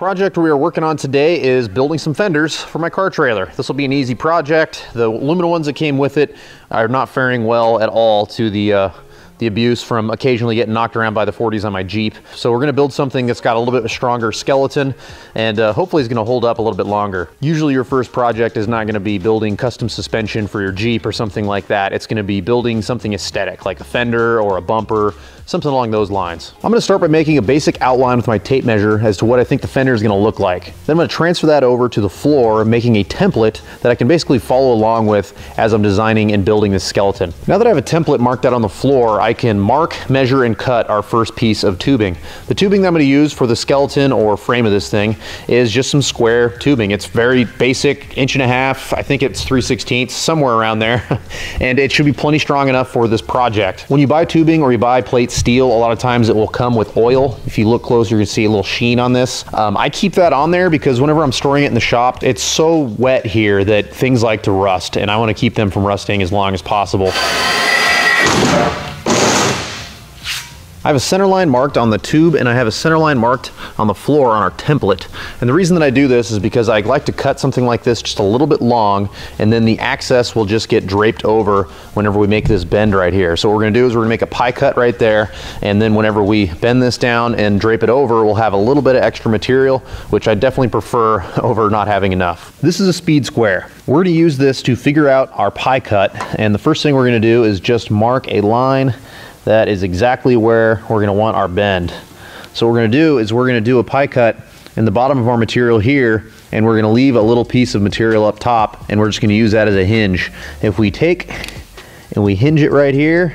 Project we are working on today is building some fenders for my car trailer. This will be an easy project. The aluminum ones that came with it are not faring well at all to the abuse from occasionally getting knocked around by the 40s on my Jeep. So we're gonna build something that's got a little bit of a stronger skeleton and hopefully is gonna hold up a little bit longer. Usually your first project is not gonna be building custom suspension for your Jeep or something like that. It's gonna be building something aesthetic, like a fender or a bumper, something along those lines. I'm gonna start by making a basic outline with my tape measure as to what I think the fender is gonna look like. Then I'm gonna transfer that over to the floor, making a template that I can basically follow along with as I'm designing and building this skeleton. Now that I have a template marked out on the floor, I can mark, measure, and cut our first piece of tubing. The tubing that I'm gonna use for the skeleton or frame of this thing is just some square tubing. It's very basic, 1.5 inches. I think it's 3/16, somewhere around there. And it should be plenty strong enough for this project. When you buy tubing or you buy plate steel, a lot of times it will come with oil. If you look closer, you can see a little sheen on this. I keep that on there because whenever I'm storing it in the shop, it's so wet here that things like to rust, and I want to keep them from rusting as long as possible. I have a center line marked on the tube and I have a center line marked on the floor on our template. And the reason that I do this is because I like to cut something like this just a little bit long, and then the access will just get draped over whenever we make this bend right here. So what we're gonna do is we're gonna make a pie cut right there, and then whenever we bend this down and drape it over, we'll have a little bit of extra material, which I definitely prefer over not having enough. This is a speed square. We're gonna use this to figure out our pie cut, and the first thing we're gonna do is just mark a line that is exactly where we're gonna want our bend. So what we're gonna do is we're gonna do a pie cut in the bottom of our material here, and we're gonna leave a little piece of material up top, and we're just gonna use that as a hinge. If we take and we hinge it right here,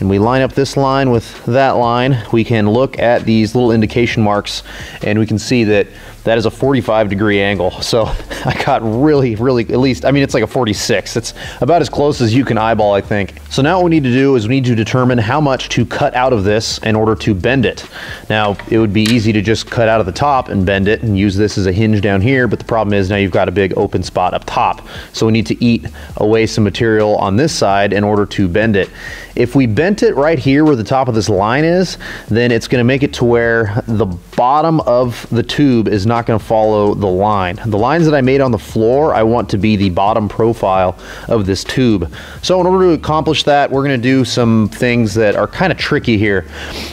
and we line up this line with that line, we can look at these little indication marks, and we can see that that is a 45-degree angle. So I got really, at least, I mean, it's like a 46. It's about as close as you can eyeball, I think. So now what we need to do is we need to determine how much to cut out of this in order to bend it. Now, it would be easy to just cut out of the top and bend it and use this as a hinge down here, but the problem is now you've got a big open spot up top. So we need to eat away some material on this side in order to bend it. If we bent it right here where the top of this line is, then it's gonna make it to where the bottom of the tube is not gonna follow the line. The lines that I made on the floor, I want to be the bottom profile of this tube. So in order to accomplish that, we're gonna do some things that are kind of tricky here.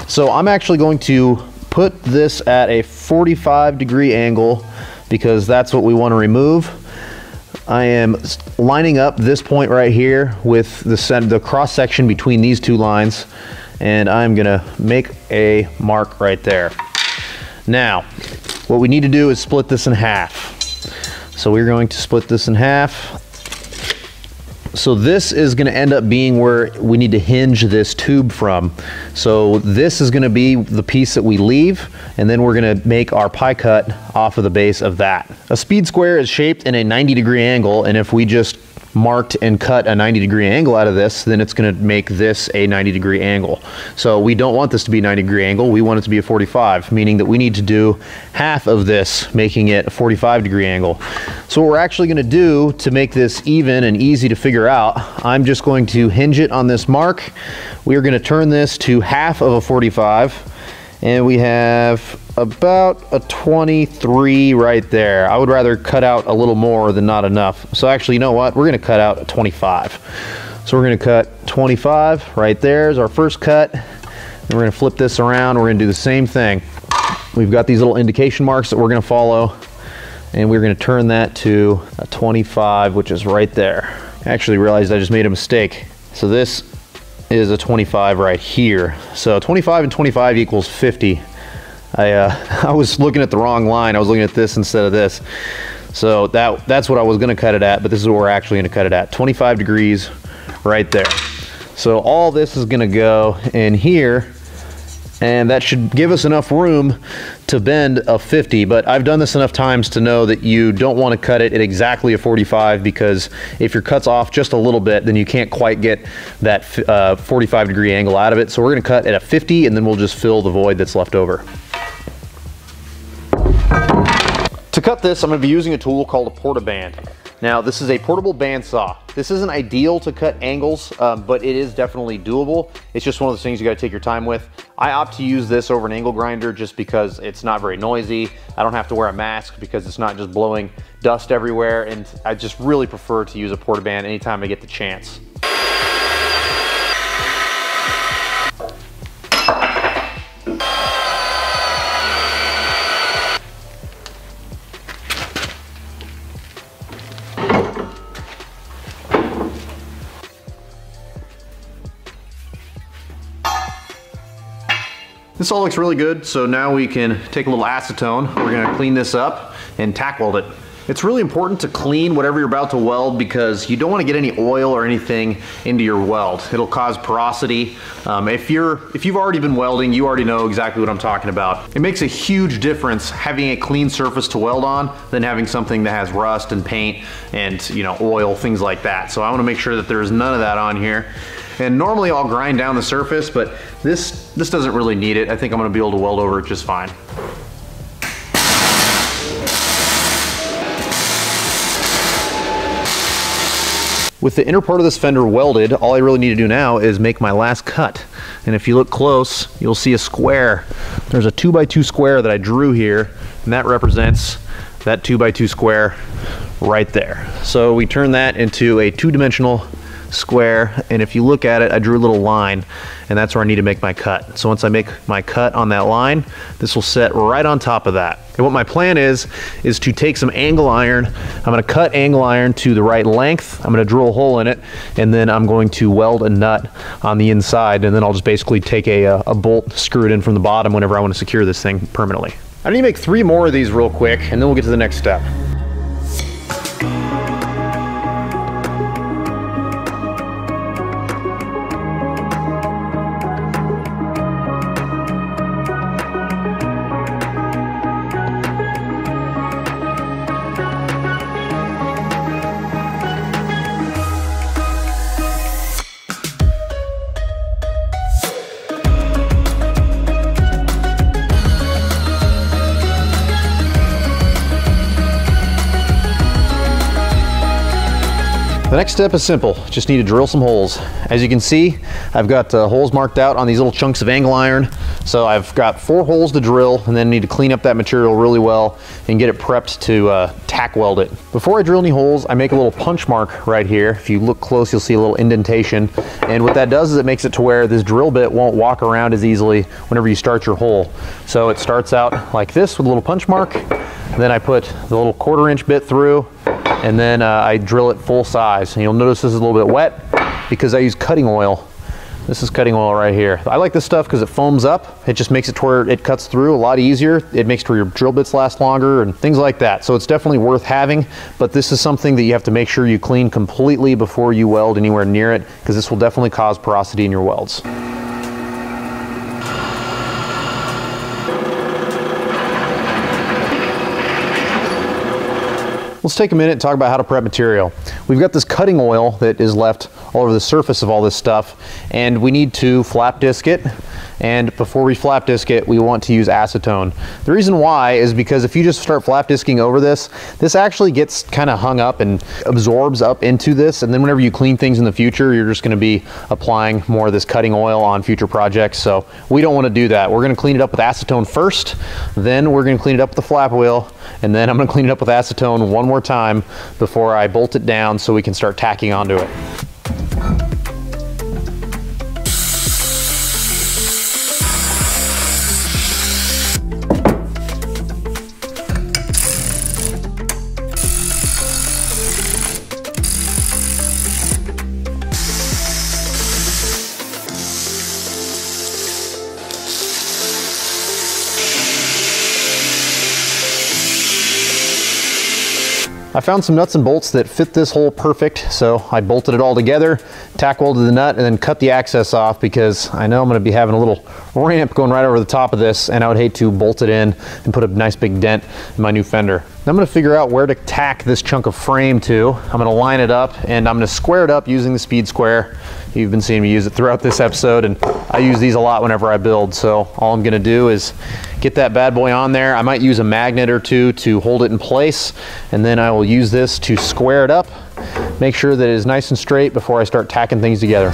So I'm actually going to put this at a 45-degree angle because that's what we want to remove. I am lining up this point right here with the cross section between these two lines, and I'm gonna make a mark right there. Now, what we need to do is split this in half. So we're going to split this in half. So this is gonna end up being where we need to hinge this tube from. So this is gonna be the piece that we leave, and then we're gonna make our pie cut off of the base of that. A speed square is shaped in a 90-degree angle, and if we just marked and cut a 90-degree angle out of this, then it's gonna make this a 90-degree angle. So we don't want this to be a 90-degree angle, we want it to be a 45, meaning that we need to do half of this, making it a 45-degree angle. So what we're actually gonna do to make this even and easy to figure out, I'm just going to hinge it on this mark. We are gonna turn this to half of a 45, and we have about a 23 right there. I would rather cut out a little more than not enough. So actually, you know what? We're gonna cut out a 25. So we're gonna cut 25 right there is our first cut. And we're gonna flip this around. We're gonna do the same thing. We've got these little indication marks that we're gonna follow, and we're gonna turn that to a 25, which is right there. I actually realized I just made a mistake. So this is a 25 right here. So 25 and 25 equals 50. I was looking at the wrong line. I was looking at this instead of this. So that's what I was gonna cut it at, but this is what we're actually gonna cut it at. 25 degrees right there. So all this is gonna go in here, and that should give us enough room to bend a 50, but I've done this enough times to know that you don't want to cut it at exactly a 45, because if your cut's off just a little bit, then you can't quite get that 45-degree angle out of it. So we're gonna cut at a 50, and then we'll just fill the void that's left over. To cut this, I'm going to be using a tool called a portaband. Now, this is a portable bandsaw. This isn't ideal to cut angles, but it is definitely doable. It's just one of those things you gotta take your time with. I opt to use this over an angle grinder just because it's not very noisy. I don't have to wear a mask because it's not just blowing dust everywhere, and I just really prefer to use a portaband anytime I get the chance. This all looks really good, so now we can take a little acetone. We're gonna clean this up and tack weld it. It's really important to clean whatever you're about to weld because you don't want to get any oil or anything into your weld. It'll cause porosity. If you've already been welding, you already know exactly what I'm talking about. It makes a huge difference having a clean surface to weld on than having something that has rust and paint and oil, things like that. So I want to make sure that there's none of that on here. And normally I'll grind down the surface, but this doesn't really need it. I think I'm gonna be able to weld over it just fine. With the inner part of this fender welded, all I really need to do now is make my last cut. And if you look close, you'll see a square. There's a 2x2 square that I drew here, and that represents that 2x2 square right there. So we turn that into a two-dimensional square, and if you look at it, I drew a little line, and that's where I need to make my cut. So once I make my cut on that line, this will set right on top of that. And what my plan is to take some angle iron. I'm gonna cut angle iron to the right length. I'm gonna drill a hole in it, and then I'm going to weld a nut on the inside, and then I'll just basically take a bolt, screw it in from the bottom whenever I want to secure this thing permanently. I need to make 3 more of these real quick, and then we'll get to the next step. The next step is simple. Just need to drill some holes. As you can see, I've got holes marked out on these little chunks of angle iron. So I've got 4 holes to drill, and then need to clean up that material really well and get it prepped to tack weld it. Before I drill any holes, I make a little punch mark right here. If you look close, you'll see a little indentation. And what that does is it makes it to where this drill bit won't walk around as easily whenever you start your hole. So it starts out like this with a little punch mark. Then I put the little 1/4-inch bit through, and then I drill it full size. And you'll notice this is a little bit wet because I use cutting oil. This is cutting oil right here. I like this stuff because it foams up. It just makes it to where it cuts through a lot easier. It makes it where your drill bits last longer and things like that. So it's definitely worth having, but this is something that you have to make sure you clean completely before you weld anywhere near it, because this will definitely cause porosity in your welds. Let's take a minute and talk about how to prep material. We've got this cutting oil that is left all over the surface of all this stuff, and we need to flap disc it. And before we flap disc it, we want to use acetone. The reason why is because if you just start flap disking over this, this actually gets kind of hung up and absorbs up into this. And then whenever you clean things in the future, you're just going to be applying more of this cutting oil on future projects. So we don't want to do that. We're going to clean it up with acetone first, then we're going to clean it up with the flap wheel, and then I'm going to clean it up with acetone one more time before I bolt it down so we can start tacking onto it. I found some nuts and bolts that fit this hole perfect, so I bolted it all together, tack welded the nut, and then cut the access off because I know I'm going to be having a little ramp going right over the top of this, and I would hate to bolt it in and put a nice big dent in my new fender. I'm going to figure out where to tack this chunk of frame to. I'm going to line it up and I'm going to square it up using the speed square. You've been seeing me use it throughout this episode, and I use these a lot whenever I build. So all I'm going to do is get that bad boy on there. I might use a magnet or two to hold it in place, and then I will use this to square it up, make sure that it is nice and straight before I start tacking things together.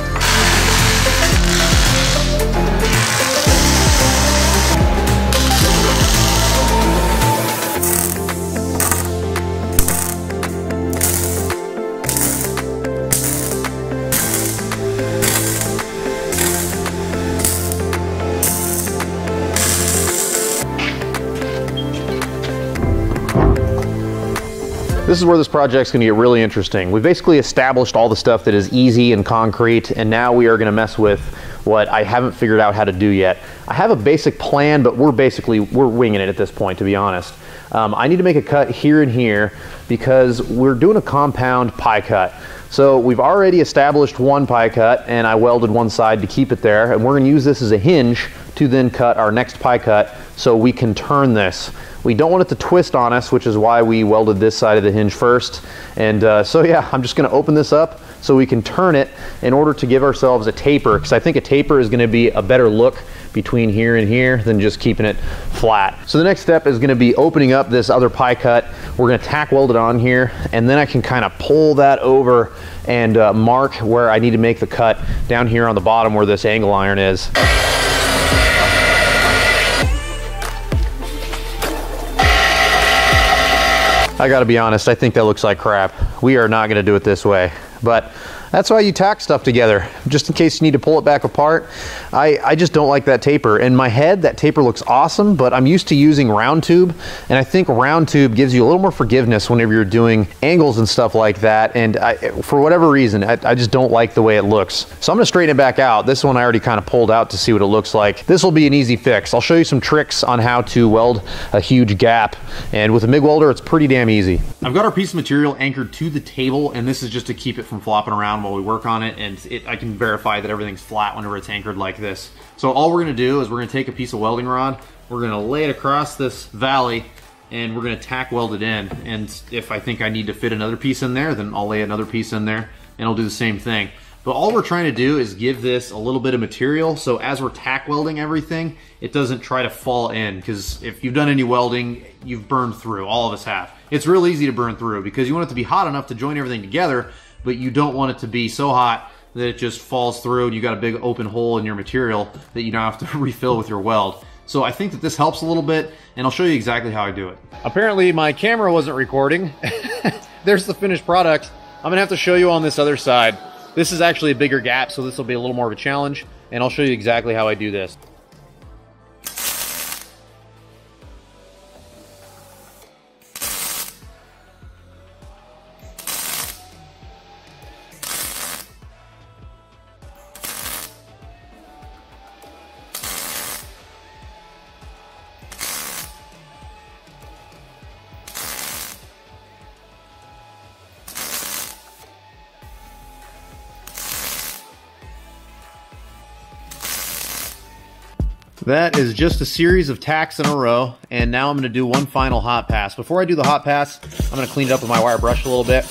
This is where this project's gonna get really interesting. We've basically established all the stuff that is easy and concrete, and now we are gonna mess with what I haven't figured out how to do yet. I have a basic plan, but we're winging it at this point, to be honest. I need to make a cut here and here because we're doing a compound pie cut. So we've already established one pie cut, and I welded one side to keep it there, and we're gonna use this as a hinge to then cut our next pie cut so we can turn this. We don't want it to twist on us, which is why we welded this side of the hinge first. And so yeah, I'm just gonna open this up so we can turn it in order to give ourselves a taper, because I think a taper is gonna be a better look between here and here than just keeping it flat. So the next step is gonna be opening up this other pie cut. We're gonna tack weld it on here, and then I can kind of pull that over and mark where I need to make the cut down here on the bottom where this angle iron is. I gotta be honest, I think that looks like crap. We are not gonna do it this way, but that's why you tack stuff together, just in case you need to pull it back apart. I just don't like that taper. In my head, that taper looks awesome, but I'm used to using round tube, and I think round tube gives you a little more forgiveness whenever you're doing angles and stuff like that, and for whatever reason, I just don't like the way it looks. So I'm gonna straighten it back out. This one I already kind of pulled out to see what it looks like. This will be an easy fix. I'll show you some tricks on how to weld a huge gap, and with a MIG welder, it's pretty damn easy. I've got our piece of material anchored to the table, and this is just to keep it from flopping around while we work on it, and I can verify that everything's flat whenever it's anchored like this. So all we're gonna do is we're gonna take a piece of welding rod, we're gonna lay it across this valley, and we're gonna tack weld it in. And if I think I need to fit another piece in there, then I'll lay another piece in there, and I'll do the same thing. But all we're trying to do is give this a little bit of material, so as we're tack welding everything, it doesn't try to fall in, because if you've done any welding, you've burned through, all of us have. It's real easy to burn through, because you want it to be hot enough to join everything together, but you don't want it to be so hot that it just falls through and you got a big open hole in your material that you don't have to refill with your weld. So I think that this helps a little bit, and I'll show you exactly how I do it. Apparently my camera wasn't recording. There's the finished product. I'm gonna have to show you on this other side. This is actually a bigger gap, so this will be a little more of a challenge, and I'll show you exactly how I do this. That is just a series of tacks in a row, and now I'm going to do one final hot pass. Before I do the hot pass, I'm going to clean it up with my wire brush a little bit.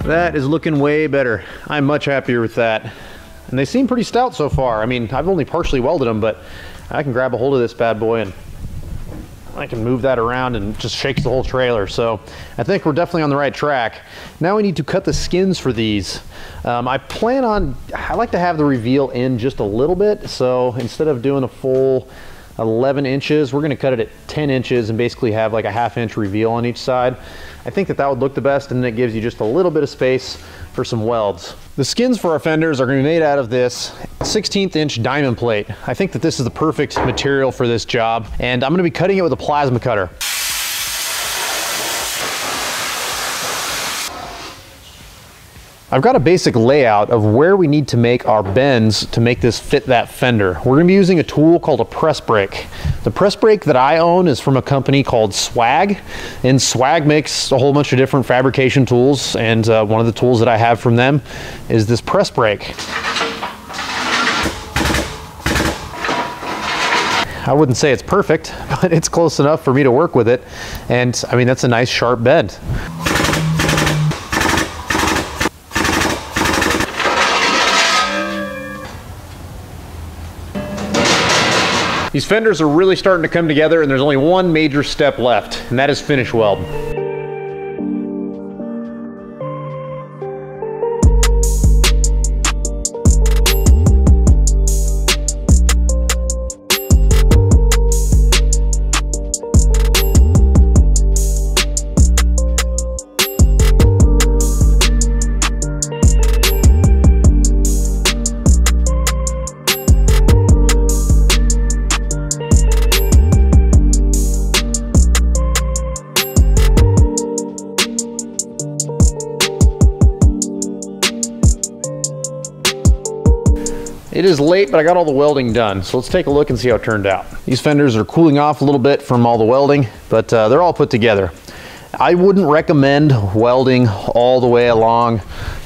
That is looking way better. I'm much happier with that. And they seem pretty stout so far. I mean, I've only partially welded them, but I can grab a hold of this bad boy and I can move that around and just shakes the whole trailer. So I think we're definitely on the right track. Now we need to cut the skins for these. I like to have the reveal in just a little bit. So instead of doing a full 11 inches, we're gonna cut it at 10 inches and basically have like a 1/2 inch reveal on each side. I think that that would look the best, and then it gives you just a little bit of space for some welds. The skins for our fenders are gonna be made out of this 1/16 inch diamond plate. I think that this is the perfect material for this job, and I'm gonna be cutting it with a plasma cutter. I've got a basic layout of where we need to make our bends to make this fit that fender. We're going to be using a tool called a press brake. The press brake that I own is from a company called Swag, and Swag makes a whole bunch of different fabrication tools, and one of the tools that I have from them is this press brake. I wouldn't say it's perfect, but it's close enough for me to work with it, and I mean, that's a nice sharp bend. These fenders are really starting to come together, and there's only one major step left, and that is finish weld. It is late, but I got all the welding done, so let's take a look and see how it turned out. These fenders are cooling off a little bit from all the welding, but they're all put together. I wouldn't recommend welding all the way along,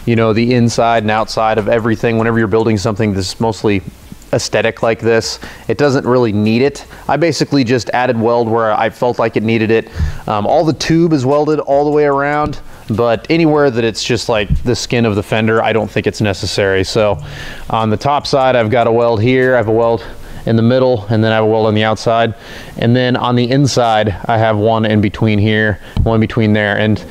you know, the inside and outside of everything whenever you're building something that's mostly aesthetic like this. It doesn't really need it. I basically just added weld where I felt like it needed it. All the tube is welded all the way around, but anywhere that it's just like the skin of the fender, I don't think it's necessary. So on the top side, I've got a weld here, I have a weld in the middle, and then I have a weld on the outside. And then on the inside, I have one in between here, one between there. And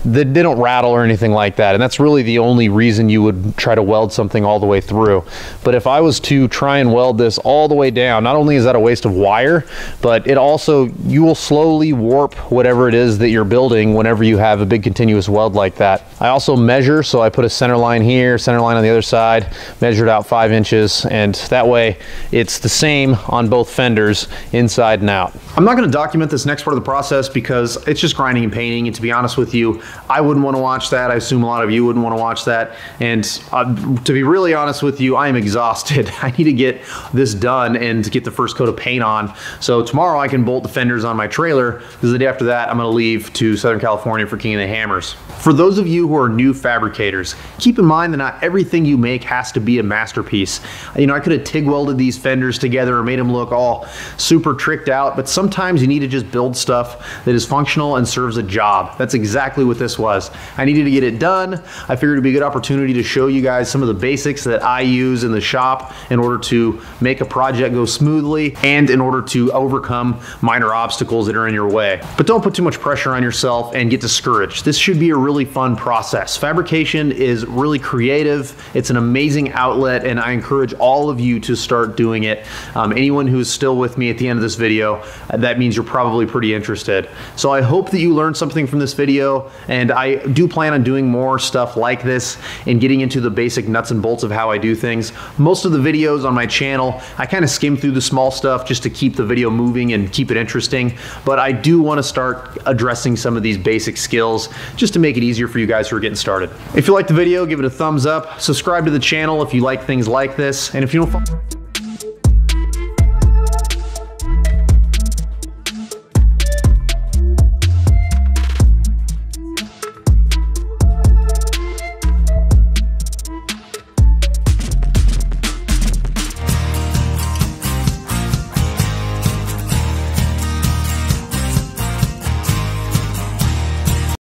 they don't rattle or anything like that, and that's really the only reason you would try to weld something all the way through. But if I was to try and weld this all the way down, not only is that a waste of wire, but it also, you will slowly warp whatever it is that you're building whenever you have a big continuous weld like that. I also measure, so I put a center line here, center line on the other side, measured out 5 inches, and that way it's the same on both fenders, inside and out. I'm not going to document this next part of the process because it's just grinding and painting, and to be honest with you, I wouldn't want to watch that. I assume a lot of you wouldn't want to watch that. And to be really honest with you, I am exhausted. I need to get this done and to get the first coat of paint on. So tomorrow I can bolt the fenders on my trailer, because the day after that I'm going to leave to Southern California for King of the Hammers. For those of you who are new fabricators, keep in mind that not everything you make has to be a masterpiece. You know, I could have TIG welded these fenders together and made them look all super tricked out, but sometimes you need to just build stuff that is functional and serves a job. That's exactly what this was. I needed to get it done. I figured it'd be a good opportunity to show you guys some of the basics that I use in the shop in order to make a project go smoothly and in order to overcome minor obstacles that are in your way. But don't put too much pressure on yourself and get discouraged. This should be a really fun process. Fabrication is really creative. It's an amazing outlet, and I encourage all of you to start doing it. Anyone who is still with me at the end of this video, that means you're probably pretty interested. So I hope that you learned something from this video, and I do plan on doing more stuff like this and getting into the basic nuts and bolts of how I do things. Most of the videos on my channel, I kind of skim through the small stuff just to keep the video moving and keep it interesting, but I do want to start addressing some of these basic skills just to make it easier for you guys who are getting started. If you liked the video, give it a thumbs up, subscribe to the channel if you like things like this, and if you don't